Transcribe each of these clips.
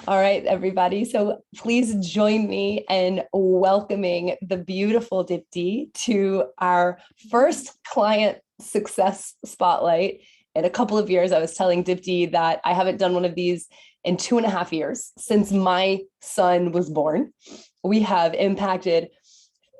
All right, everybody. So please join me in welcoming the beautiful Deepti to our first client success spotlight. In a couple of years, I was telling Deepti that I haven't done one of these in 2.5 years since my son was born. We have impacted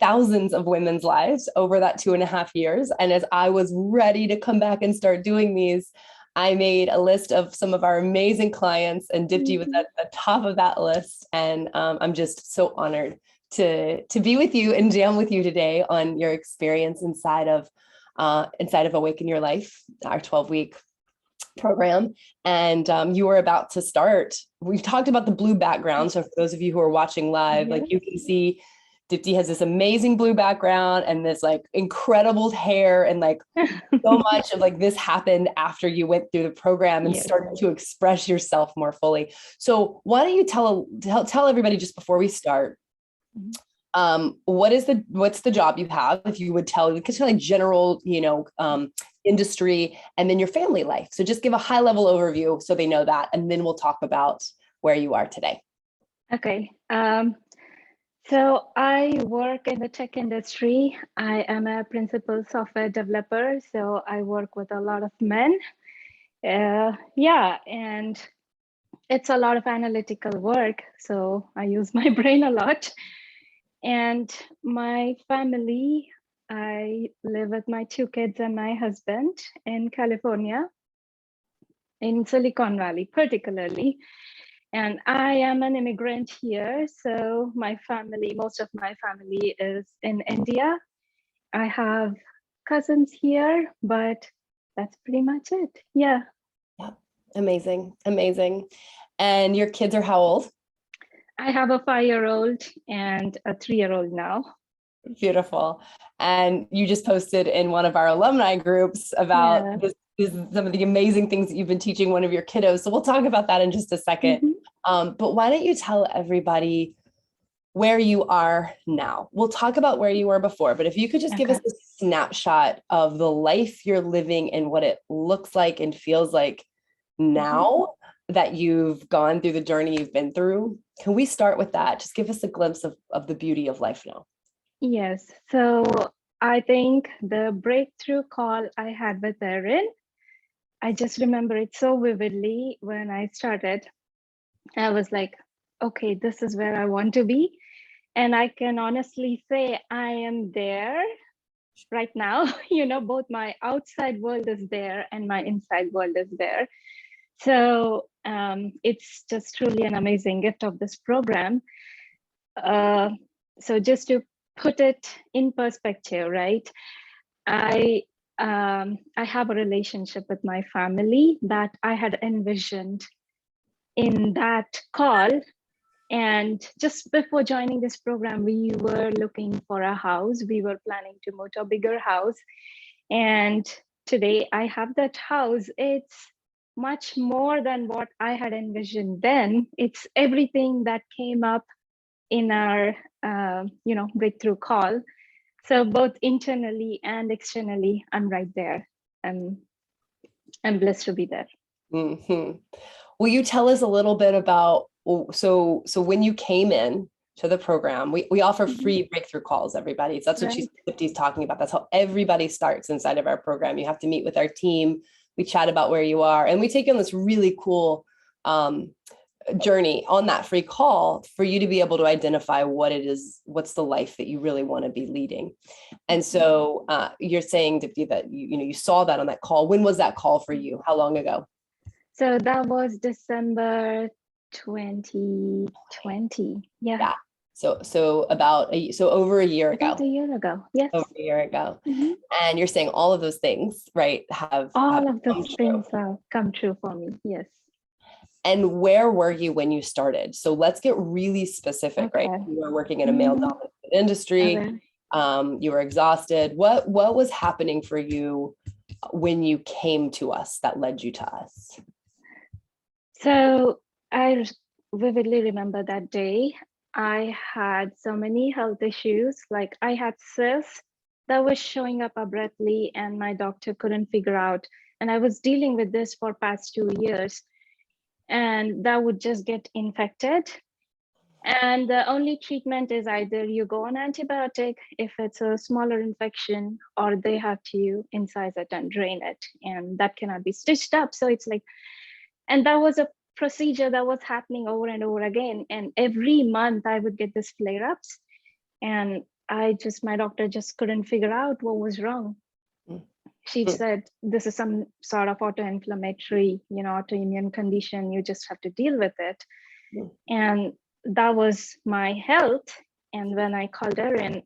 thousands of women's lives over that 2.5 years. And as I was ready to come back and start doing these, I made a list of some of our amazing clients, and Deepti was at the top of that list. And I'm just so honored to be with you and jam with you today on your experience inside of Awaken Your Life, our 12-week program. And you are about to start. We've talked about the blue background. So for those of you who are watching live, like you can see Deepti has this amazing blue background and this like incredible hair, and like so much of like this happened after you went through the program and started to express yourself more fully. So why don't you tell everybody, just before we start, what's the job you have, if you would tell, because kind of like general, industry, and then your family life. So just give a high level overview so they know that, and then we'll talk about where you are today. Okay. So I work in the tech industry. I am a principal software developer. So I work with a lot of men. And it's a lot of analytical work. So I use my brain a lot. And my family, I live with my 2 kids and my husband in California, in Silicon Valley particularly. And I am an immigrant here. So most of my family is in India. I have cousins here, but that's pretty much it. Yeah. Amazing. And your kids are how old? I have a 5-year-old and a 3-year-old now. Beautiful. And you just posted in one of our alumni groups about some of the amazing things that you've been teaching one of your kiddos. So we'll talk about that in just a second. But why don't you tell everybody where you are now? We'll talk about where you were before, but if you could just give us a snapshot of the life you're living and what it looks like and feels like now that you've gone through the journey you've been through. Can we start with that? Just give us a glimpse of the beauty of life now. Yes. So I think the breakthrough call I had with Erin, I just remember it so vividly. When I started, I was like, okay, this is where I want to be. And I can honestly say I am there right now. Both my outside world is there and my inside world is there. So it's just truly an amazing gift of this program. So just to put it in perspective, right? I have a relationship with my family that I had envisioned in that call. And just before joining this program, we were looking for a house. We were planning to move to a bigger house. And today I have that house. It's much more than what I had envisioned then. It's everything that came up in our breakthrough call. So both internally and externally, I'm right there. I'm blessed to be there. Will you tell us a little bit about, so when you came in to the program, we offer free breakthrough calls, everybody. So that's what she's talking about. That's how everybody starts inside of our program. You have to meet with our team. We chat about where you are, and we take you on this really cool journey on that free call for you to be able to identify what it is, what's the life that you really want to be leading. And so you're saying, Deepti, that you saw that on that call. When was that call for you? How long ago? So that was December 2020. Yeah. So over a year ago. About a year ago. Yes. Over a year ago. And you're saying all of those things, right? All of those things have come true for me. Yes. And where were you when you started? So let's get really specific, right? You were working in a male-dominated industry. You were exhausted. What was happening for you when you came to us that led you to us? So I vividly remember that day. I had so many health issues. Like I had cysts that was showing up abruptly and my doctor couldn't figure out. And I was dealing with this for past 2 years. and that would just get infected. And the only treatment is either you go on antibiotic if it's a smaller infection, or they have to incise it and drain it, and that cannot be stitched up. So it's like, and that was a procedure that was happening over and over again. And every month I would get this flare-ups, and my doctor just couldn't figure out what was wrong. She said, this is some sort of autoinflammatory, autoimmune condition. You just have to deal with it. And that was my health. And when I called her in,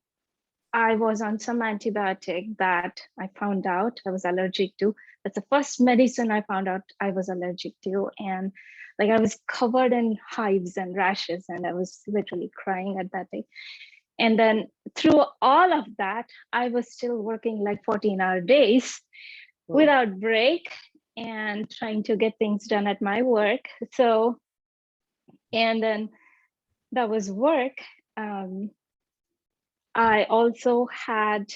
I was on some antibiotic that I found out I was allergic to. That's the first medicine I found out I was allergic to. And like, I was covered in hives and rashes, and I was literally crying at that day. And then through all of that, I was still working like 14-hour days without break and trying to get things done at my work. So, and then that was work. I also had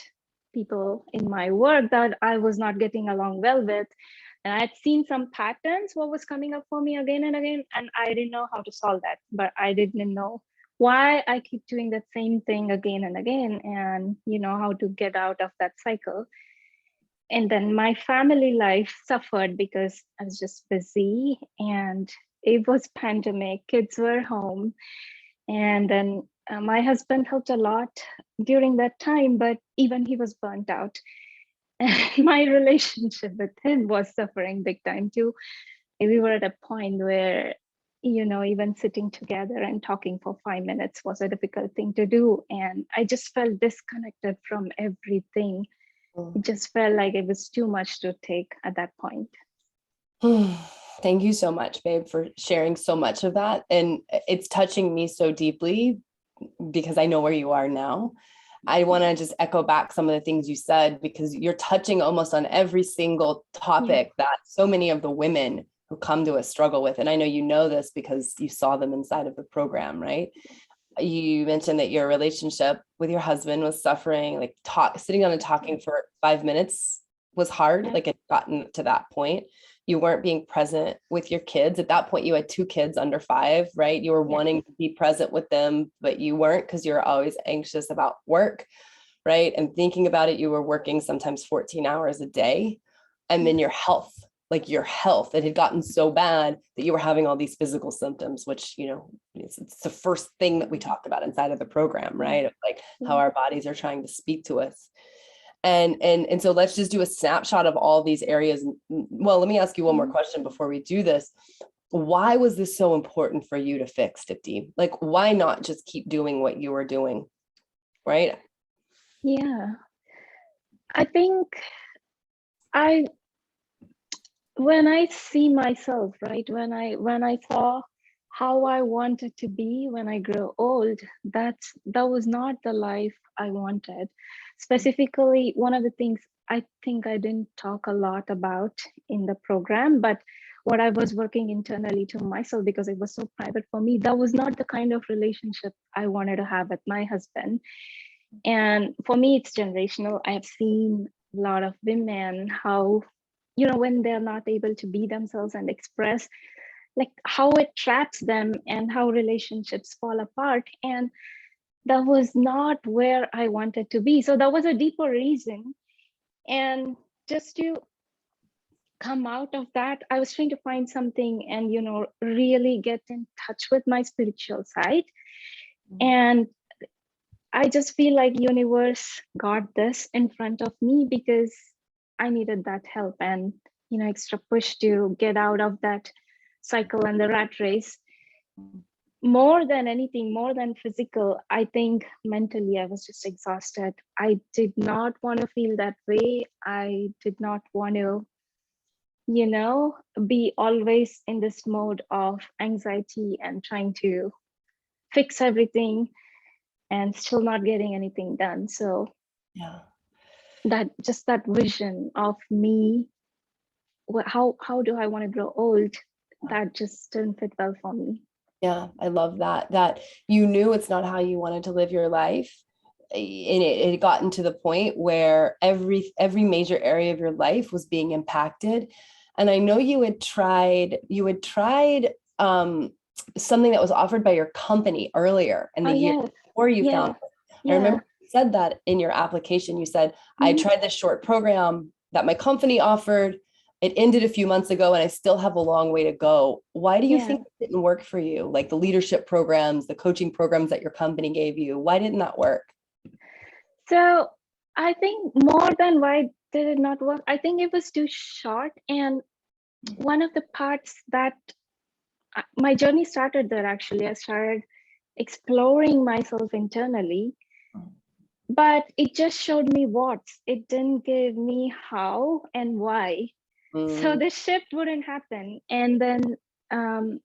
people in my work that I was not getting along well with. And I had seen some patterns, what was coming up for me again and again. And I didn't know how to solve that, but I didn't know why I keep doing the same thing again and again, and how to get out of that cycle. And then my family life suffered because I was just busy, and it was pandemic, kids were home. And then my husband helped a lot during that time, but even he was burnt out. And my relationship with him was suffering big time too. We were at a point where even sitting together and talking for 5 minutes was a difficult thing to do. And I just felt disconnected from everything. It just felt like it was too much to take at that point. Thank you so much, babe, for sharing so much of that. And it's touching me so deeply because I know where you are now. I want to just echo back some of the things you said, because you're touching almost on every single topic that so many of the women who come to us struggle with. And I know you know this because you saw them inside of the program, right? You mentioned that your relationship with your husband was suffering, like sitting down and talking for 5 minutes was hard. Like, it gotten to that point. You weren't being present with your kids. At that point, you had 2 kids under 5, right? You were wanting to be present with them, but you weren't, because you're always anxious about work, right? And thinking about it, you were working sometimes 14 hours a day. And then your health, it had gotten so bad that you were having all these physical symptoms, which, it's the first thing that we talked about inside of the program, right? Of like how our bodies are trying to speak to us. And so let's just do a snapshot of all these areas. Well, let me ask you one more question before we do this. Why was this so important for you to fix, Deepti? Like, why not just keep doing what you were doing? Right? Yeah. I think when I see myself, right, when I saw how I wanted to be when I grow old, that was not the life I wanted. Specifically, one of the things I think I didn't talk a lot about in the program, but what I was working internally to myself, because it was so private for me, that was not the kind of relationship I wanted to have with my husband. And for me, it's generational. I have seen a lot of women, how, when they're not able to be themselves and express, like how it traps them and how relationships fall apart. And that was not where I wanted to be. So that was a deeper reason. And just to come out of that, I was trying to find something and, really get in touch with my spiritual side. And I just feel like universe got this in front of me because I needed that help and, extra push to get out of that cycle and the rat race. More than anything, more than physical, I think mentally I was just exhausted. I did not want to feel that way. I did not want to, be always in this mode of anxiety and trying to fix everything and still not getting anything done. So that vision of me, how do I want to grow old, that just didn't fit well for me. Yeah, I love that you knew it's not how you wanted to live your life. And it had gotten to the point where every major area of your life was being impacted. And I know you had tried something that was offered by your company earlier in the Oh, year yes. before you Yeah. found it. I Yeah. remember you said that in your application. You said, I Mhm. tried this short program that my company offered. It ended a few months ago and I still have a long way to go. Why do you Yeah. think it didn't work for you? Like the leadership programs, the coaching programs that your company gave you, why didn't that work? So I think more than why did it not work, I think it was too short. And one of the parts that my journey started there, actually, I started exploring myself internally, but it just showed me what. It didn't give me how and why. So Mm, the shift wouldn't happen. And then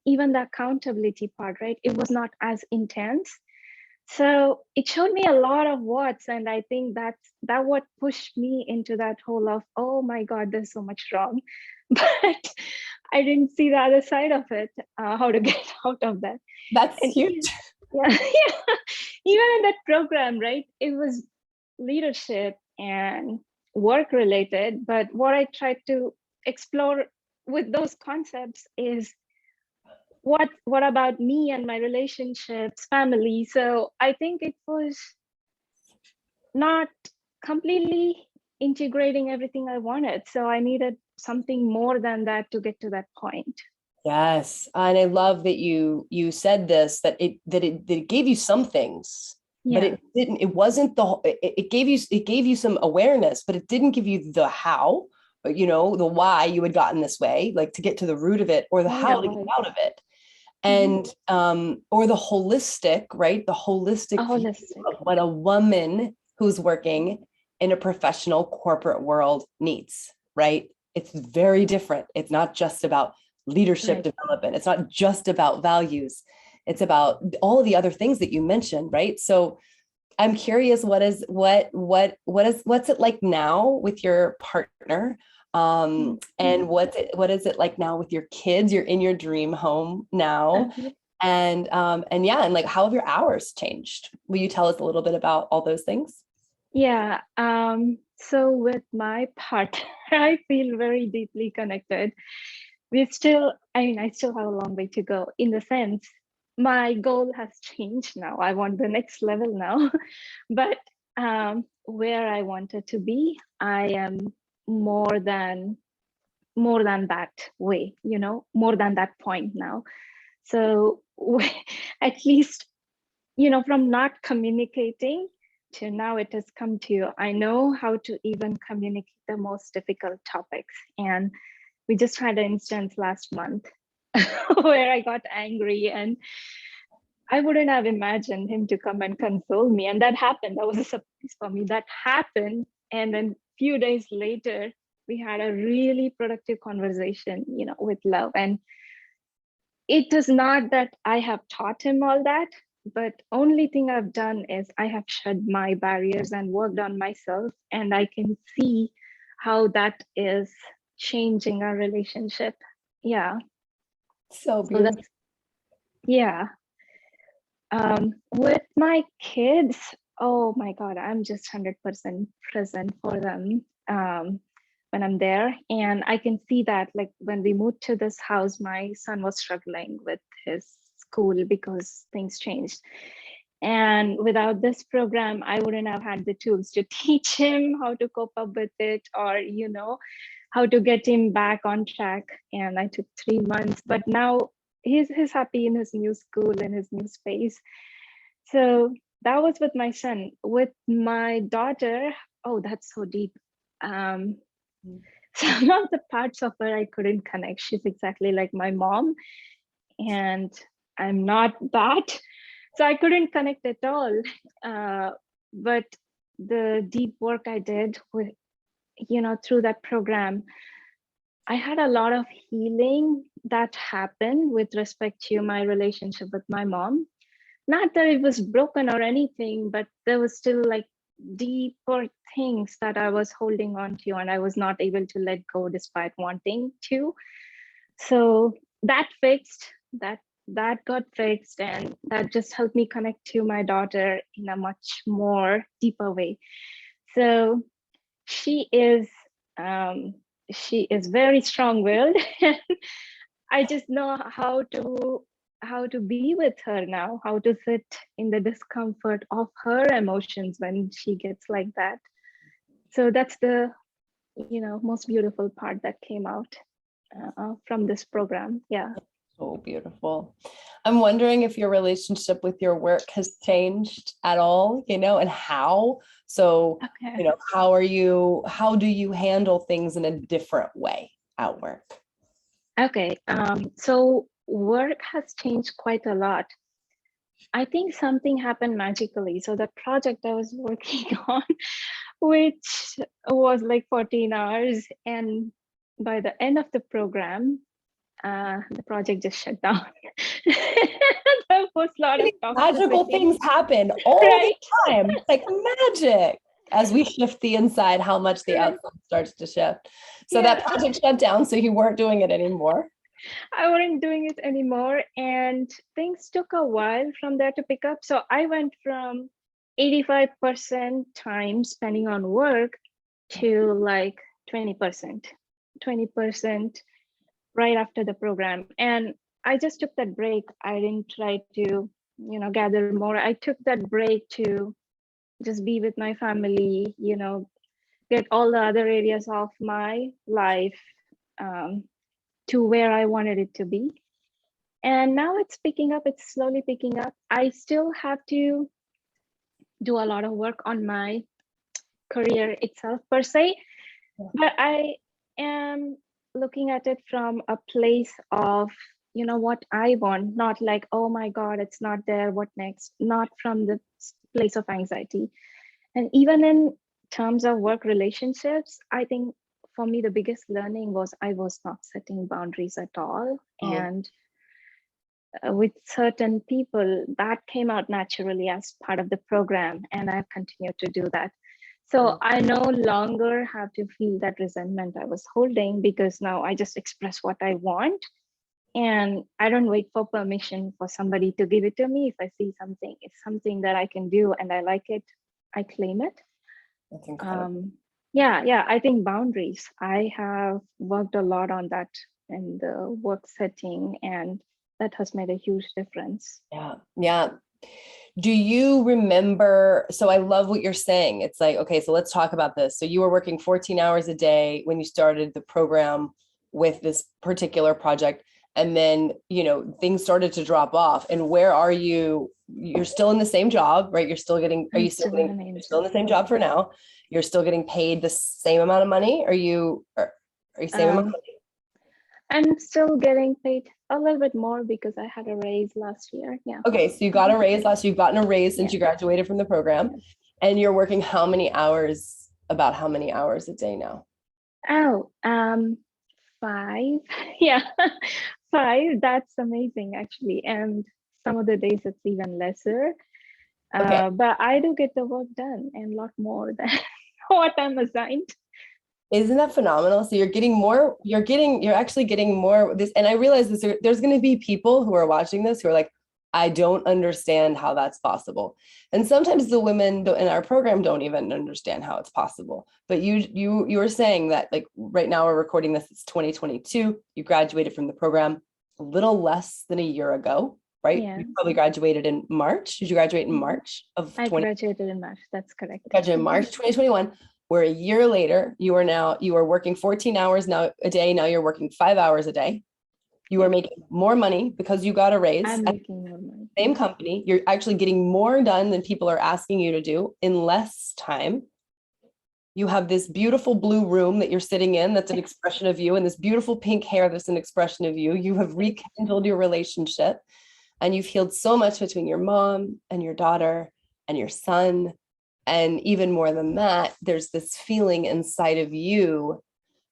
even the accountability part, right? It was not as intense. So it showed me a lot of what's, and I think that what pushed me into that hole of, oh my God, there's so much wrong. But I didn't see the other side of it, how to get out of that. that's And huge. yeah, yeah, even in that program, right? It was leadership and work related, but what I tried to explore with those concepts is what about me and my relationships, family. So I think it was not completely integrating everything I wanted. So I needed something more than that to get to that point. Yes, and I love that you said this, that it gave you some things, but Yeah, it wasn't it gave you some awareness, but it didn't give you the how, or, the why you had gotten this way, like to get to the root of it, or the oh yeah, how to get right. out of it. Mhm. And or the holistic, right? The A holistic view holistic, of what a woman who's working in a professional corporate world needs, right? It's very different. It's not just about leadership right. development. It's not just about values. It's about all of the other things that you mentioned, right? So I'm curious, what's it like now with your partner? And Mhm. what is it like now with your kids? You're in your dream home now. Okay. And yeah, and like how have your hours changed? Will you tell us a little bit about all those things? Yeah. So with my partner, I feel very deeply connected. I still have a long way to go in the sense my goal has changed now. I want the next level now. But where I wanted to be, I am more than more than that way, more than that point now. So at least, from not communicating to now it has come to, I know how to even communicate the most difficult topics. And we just had an instance last month where I got angry and I wouldn't have imagined him to come and console me. And that happened. That was a surprise for me. That happened. And then a few days later, we had a really productive conversation, with love. And it is not that I have taught him all that, but only thing I've done is I have shed my barriers and worked on myself. And I can see how that is changing our relationship. Yeah. So So beautiful. that's, yeah. With my kids, oh my God, I'm just 100% present for them when I'm there. And I can see that, like, when we moved to this house, my son was struggling with his school because things changed. And without this program, I wouldn't have had the tools to teach him how to cope up with it, or, how to get him back on track. And I took 3 months, but now he's happy in his new school, in his new space. So that was with my son. With my daughter, oh, that's so deep. Um, some of the parts of her I couldn't connect. She's exactly like my mom, and I'm not that. So I couldn't connect at all. But the deep work I did with, through that program, I had a lot of healing that happened with respect to my relationship with my mom. Not that it was broken or anything, but there was still like deeper things that I was holding on to and I was not able to let go despite wanting to. So that fixed, that got fixed, and that just helped me connect to my daughter in a much more deeper way. So she is she is very strong-willed. I just know how to be with her now, how to sit in the discomfort of her emotions when she gets like that. So that's the most beautiful part that came out from this program. Yeah. So beautiful. I'm wondering if your relationship with your work has changed at all, and how. So, Okay. how do you handle things in a different way at work? Okay. So work has changed quite a lot. I think something happened magically. So the project I was working on, which was like 14 hours, and by the end of the program, the project just shut down. There was a lot of Magical toxicity, things happen all the right? time. It's like magic. As we shift the inside, how much the Right. outside starts to shift. So that Yeah, project shut down, so you weren't doing it anymore. I wasn't doing it anymore, and things took a while from there to pick up. So I went from 85% time spending on work to like 20%, 20% right after the program. And I just took that break. I didn't try to, gather more. I took that break to just be with my family, get all the other areas of my life um, to where I wanted it to be. And now it's picking up, it's slowly picking up. I still have to do a lot of work on my career itself per se, but I am looking at it from a place of, what I want, not like, oh my God, it's not there, what next? Not from the place of anxiety. And even in terms of work relationships, I think for me, the biggest learning was I was not setting boundaries at all. Mm. And with certain people, that came out naturally as part of the program. And I've continued to do that. So I no longer have to feel that resentment I was holding, because now I just express what I want. And I don't wait for permission for somebody to give it to me. If I see something, it's something that I can do and I like it, I claim it. That's incredible. Yeah, I think boundaries. I have worked a lot on that in the work setting, and that has made a huge difference. Yeah. Yeah. Do you remember? So I love what you're saying. It's like, okay, so let's talk about this. So you were working 14 hours a day when you started the program with this particular project. And then, things started to drop off. And where are you? You're still in the same job, right? You're still getting, are I'm you still still in getting, the main you're still in job. the same job for now? You're still getting paid the same amount of money? Are you same amount of Um, I'm still getting paid a little bit more because I had a raise last year. Yeah. Okay, so you got a raise you've gotten a raise since Yeah. you graduated from the program, Yeah. and you're working about how many hours a day now? Oh, 5. Yeah, 5. That's amazing, actually. And some of the days it's even lesser. Okay, But I do get the work done and a lot more than what I'm assigned. isn't that phenomenal? So you're actually getting more this, and I realize there's going to be people who are watching this who are like, I don't understand how that's possible. And sometimes the women in our program don't even understand how it's possible. But you were saying that, like, right now we're recording this, it's 2022. You graduated from the program a little less than a year ago, right? Yeah. You probably graduated in March. Did you graduate in March of I 20? graduated in March. That's correct. Graduated in March 2021. Where a year later, you are working 14 hours now a day. Now you're working 5 hours a day. You are Yeah. making more money because you got a raise I'm at making more money. the same company. You're actually getting more done than people are asking you to do in less time. You have this beautiful blue room that you're sitting in that's an expression of you, and this beautiful pink hair that's an expression of you. You have rekindled your relationship, and you've healed so much between your mom and your daughter and your son. And even more than that, there's this feeling inside of you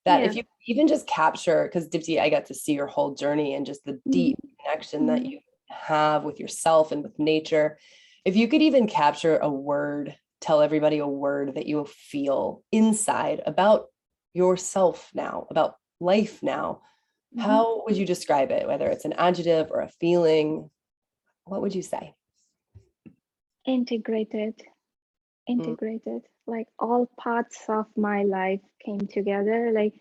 that if Yeah. you even just capture, because Dipti, I got to see your whole journey and just the deep connection that you have with yourself and with nature. If you could even capture a word, tell everybody a word that you feel inside about yourself now, about life now, how would you describe it? Whether it's an adjective or a feeling, what would you say? Integrated. Mm. Like all parts of my life came together. Like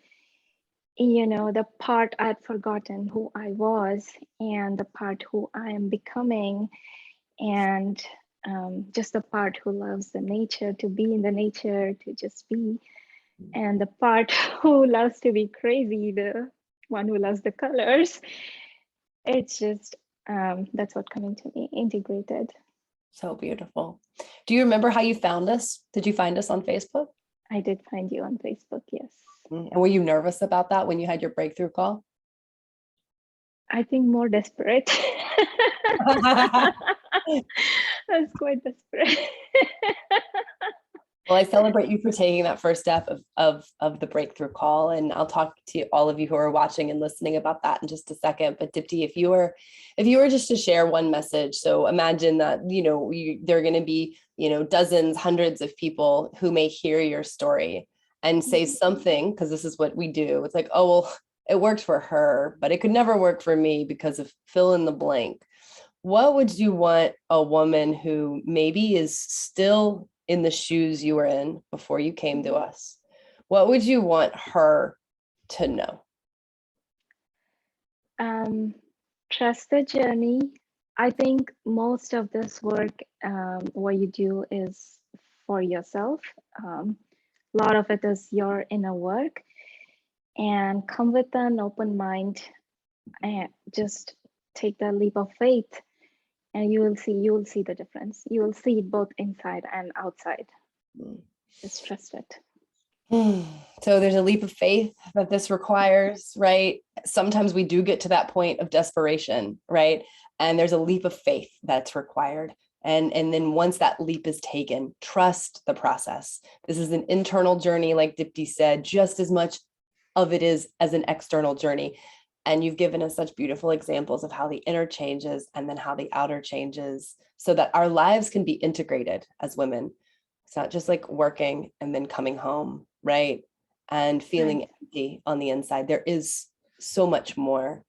the part I'd forgotten who I was and the part who I am becoming, and just the part who loves the nature, to be in the nature, to just be, and the part who loves to be crazy, the one who loves the colors. It's just, that's what coming to me, integrated. So beautiful. Do you remember how you found us? Did you find us on Facebook? I did find you on Facebook, yes. And were you nervous about that when you had your breakthrough call? I think more desperate. I was quite desperate. Well, I celebrate you for taking that first step of the breakthrough call. And I'll talk to all of you who are watching and listening about that in just a second. But Deepti, if you were just to share one message, so imagine that, there are going to be, dozens, hundreds of people who may hear your story and say something, because this is what we do. It's like, oh, well, it worked for her, but it could never work for me because of fill in the blank. What would you want a woman who maybe is still in the shoes you were in before you came to us? What would you want her to know? Trust the journey. I think most of this work, what you do is for yourself. A lot of it is your inner work, and come with an open mind and just take the leap of faith, and you will see the difference. You will see both inside and outside. Just trust it. So there's a leap of faith that this requires, right? Sometimes we do get to that point of desperation, right? And there's a leap of faith that's required. And then once that leap is taken, trust the process. This is an internal journey, like Deepti said, just as much of it is as an external journey. And you've given us such beautiful examples of how the inner changes and then how the outer changes so that our lives can be integrated as women. It's not just like working and then coming home, right? And feeling empty on the inside. There is so much more.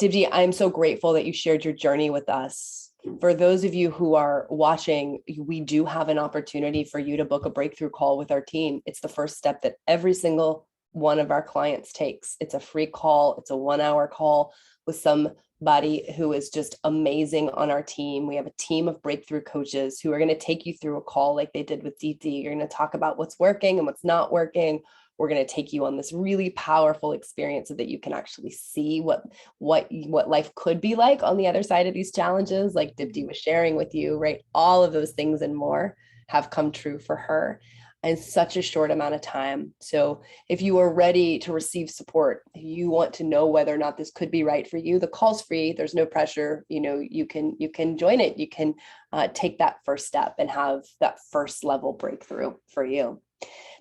Deepti, I'm so grateful that you shared your journey with us. For those of you who are watching, we do have an opportunity for you to book a breakthrough call with our team. It's the first step that every single one of our clients takes. It's a free call. It's a 1-hour call with somebody who is just amazing on our team. We have a team of breakthrough coaches who are going to take you through a call like they did with Deepti. You're going to talk about what's working and what's not working. We're going to take you on this really powerful experience so that you can actually see what life could be like on the other side of these challenges, like Deepti was sharing with you, right? All of those things and more have come true for her in such a short amount of time. So if you are ready to receive support, if you want to know whether or not this could be right for you, the call's free. There's no pressure. You can join it. You can take that first step and have that first level breakthrough for you.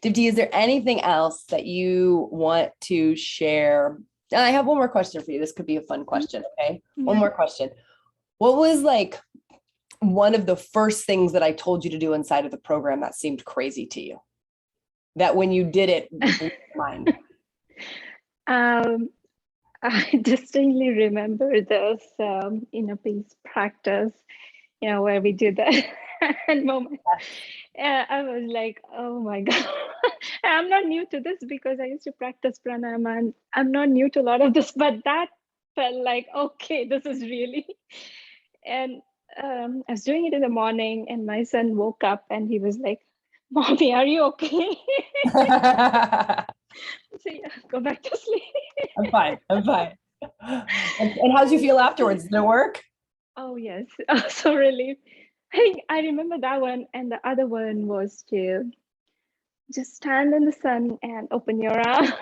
Deepti, is there anything else that you want to share? And I have one more question for you. This could be a fun question. Okay. Yeah. One more question. What was like one of the first things that I told you to do inside of the program that seemed crazy to you? That when you did it, blew your mind? I distinctly remember this inner peace practice, where we did that moment. I was like, oh my God. I'm not new to this because I used to practice pranayama, and I'm not new to a lot of this, but that felt like, okay, this is really. And I was doing it in the morning, and my son woke up and he was like, Mommy, are you okay? So yeah, go back to sleep. I'm fine. And how did you feel afterwards? Did it work? Oh yes, so relieved. I remember that one, and the other one was to just stand in the sun and open your arms.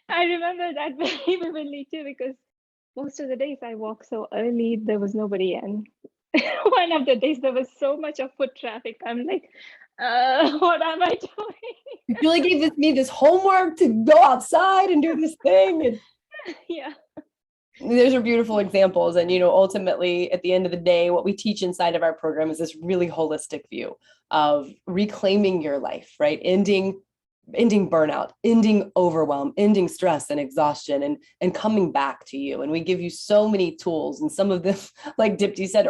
I remember that very vividly too, because most of the days I walk so early, there was nobody, and one of the days there was so much of foot traffic. I'm like, what am I doing? You really gave me this homework to go outside and do this thing. And yeah. Those are beautiful examples. And, ultimately, at the end of the day, what we teach inside of our program is this really holistic view of reclaiming your life, right? Ending burnout, ending overwhelm, ending stress and exhaustion, and coming back to you. And we give you so many tools, and some of them, like Deepti said,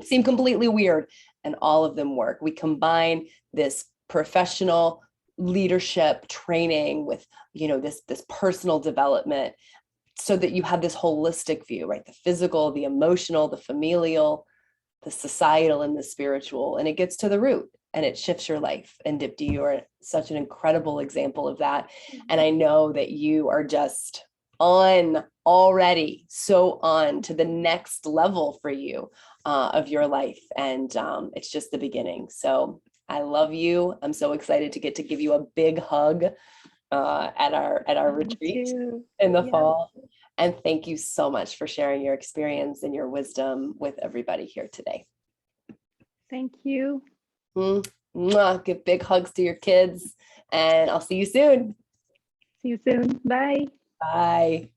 seem completely weird, and all of them work. We combine this professional leadership training, with, this personal development, so that you have this holistic view, right? The physical, the emotional, the familial, the societal, and the spiritual, and it gets to the root and it shifts your life. And Deepti, you are such an incredible example of that. And I know that you are just already so on to the next level for you of your life. And it's just the beginning. So I love you. I'm so excited to get to give you a big hug at our Thank retreat you. in the Yeah. fall. And thank you so much for sharing your experience and your wisdom with everybody here today. Thank you. Mwah. Give big hugs to your kids, and I'll see you soon. See you soon. Bye. Bye.